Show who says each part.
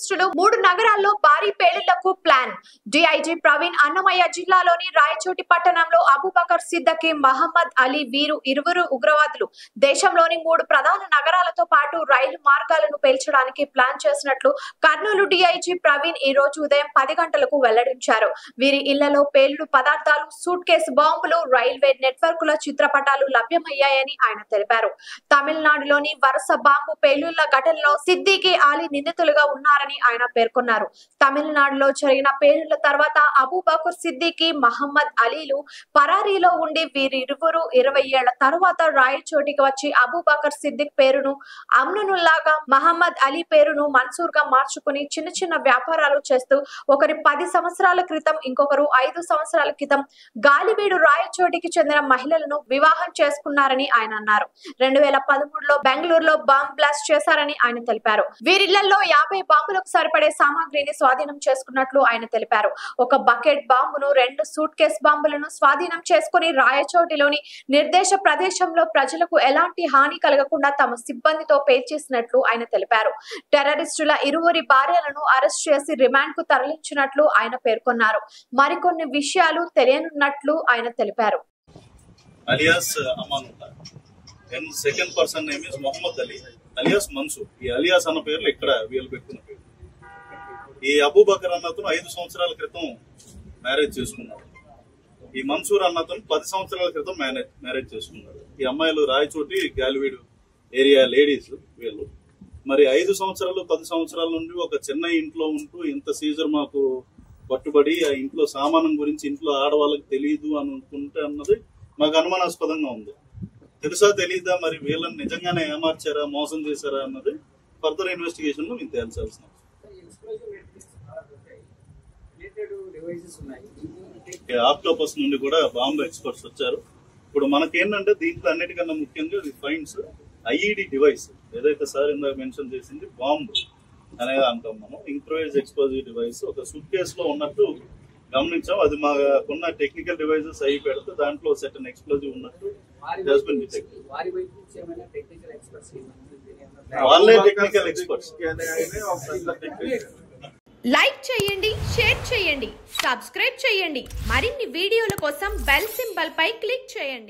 Speaker 1: టెర్రరిస్టులు 3 నగరాల్లో భారీ పేలుళ్లకు ప్లాన్. డీఐజీ ప్రవీణ్ అన్నమయ్య జిల్లాలోని రాయచోటి పట్టణంలో అబూబకర్ సిద్దికీ, మహమ్మద్ అలీ వీరు ఇరువురు ఉగ్రవాదులు దేశంలోని 3 ప్రధాన నగరాలతో పాటు రైలు మార్గాలను పేల్చడానికి ప్లాన్ చేసినట్లు కర్నూలు డీఐజీ ప్రవీణ్ ఈ రోజు ఉదయం 10 గంటలకు వెల్లడించారు. వీరి ఇళ్లలో పేలుడు పదార్థాలు, సూట్ కేసు బాంబులు, రైల్వే నెట్వర్కుల చిత్రపటాలు లభ్యమయ్యాయని ఆయన తెలిపారు. తమిళనాడులోని వరుస బాంబు పేలుళ్ల ఘటనలో సిద్దికీ, అలీ నిందితులుగా ఉన్నారని ఆయన పేర్కొన్నారు. తమిళనాడులో జరిగిన పేలుళ్ల తర్వాత అబూబకర్ సిద్దికీ, మహమ్మద్ అలీలు పరారీలో ఉండి వీరిరువురు 20 ఏళ్ల తర్వాత రాయచోటికి వచ్చి అబూబకర్ సిద్దిక్ పేరును అమ్నుల్లాగా, మహమ్మద్ అలీ పేరును మన్సూర్ గా మార్చుకుని చిన్న చిన్న వ్యాపారాలు చేస్తూ ఒకరి 10 సంవత్సరాల క్రితం, ఇంకొకరు 5 సంవత్సరాల క్రితం గాలివీడు రాయచోటికి చెందిన మహిళలను వివాహం చేసుకున్నారని ఆయన అన్నారు. 2013లో బెంగళూరులో బాంబ్ బ్లాస్ట్ చేశారని ఆయన తెలిపారు. వీరిళ్లలో 50 బాంబులకు సరిపడే సామాగ్రిని స్వాధీనం చేసుకున్నట్లు ఆయన తెలిపారు. ఒక బకెట్ బాంబును, 2 సూట్ కేస్ బాంబులను స్వాధీనం చేసుకుని రాయచోటిలోని నిర్దేశ ప్రదేశంలో ప్రజలకు ఎలాంటి హాని కలగకుండా తమ సిబ్బందితో పేల్చేసినట్లు ఆయన తెలిపారు. టెర్రరిస్టుల ఇరువురి భార్యలను అరెస్ట్ చేసి రిమాండ్ కు తరలించినట్లు ఆయన పేర్కొన్నారు. మరికొన్ని విషయాలు తెలియనున్నట్లు ఆయన తెలిపారు.
Speaker 2: alias Amanullah and second person name is Muhammad Ali alias Mansoor. ఈ అలియాస్ అన్న పేర్లు ఇక్కడ వీళ్ళు పెట్టుకున్న పేరు. ఈ అబూబకర్ అన్నతను 5 సంవత్సరాల క్రితం మ్యారేజ్ చేసుకున్నాడు. ఈ మన్సూర్ అన్నతను 10 సంవత్సరాల క్రితం మ్యారేజ్ చేసుకున్నాడు. ఈ అమ్మాయిలు రాయచోటి గాలివీడు ఏరియా లేడీస్ వీళ్ళు. మరి 5 సంవత్సరాలు 10 సంవత్సరాల నుండి ఒక చిన్న ఇంట్లో ఉంటూ ఇంత సీజర్ మాకు పట్టుబడి ఆ ఇంట్లో సామానం గురించి ఇంట్లో ఆడవాళ్ళకి తెలియదు అని అనుకుంటే అన్నది మాకు అనుమానాస్పదంగా ఉంది. తెలుసా తెలీదా, మరి వీళ్ళని నిజంగానే ఏమార్చారా, మోసం చేశారా అన్నది ఫర్దర్ ఇన్వెస్టిగేషన్ లో మేము తేల్చాల్సిన ఆక్టోపస్ నుండి కూడా బాంబు ఎక్స్పర్ట్స్ వచ్చారు. ఇప్పుడు మనకేంటంటే దీంట్లో అన్నిటికన్నా ముఖ్యంగా ఫైండ్స్ ఐఈడి డివైస్ ఏదైతే సార్ ఇందాక మెన్షన్ చేసింది బాంబు అనేది అంటాం మనం. ఇంప్రూవైజ్ ఎక్స్ప్లోజివ్ డివైస్ ఒక సూట్ కేసు లో ఉన్నట్టు గమనించాం. అది మాకున్న టెక్నికల్ డివైజెస్ అయి పెడితే దాంట్లో సెటన్ ఎక్స్ప్లోజివ్ ఉన్నట్టు వాళ్ళే టెక్నికల్ ఎక్స్పర్ట్స్.
Speaker 1: లైక్ చేయండి, షేర్ చేయండి, సబ్స్క్రైబ్ చేయండి. మరిన్ని వీడియోల కోసం బెల్ సింబల్ పై క్లిక్ చేయండి.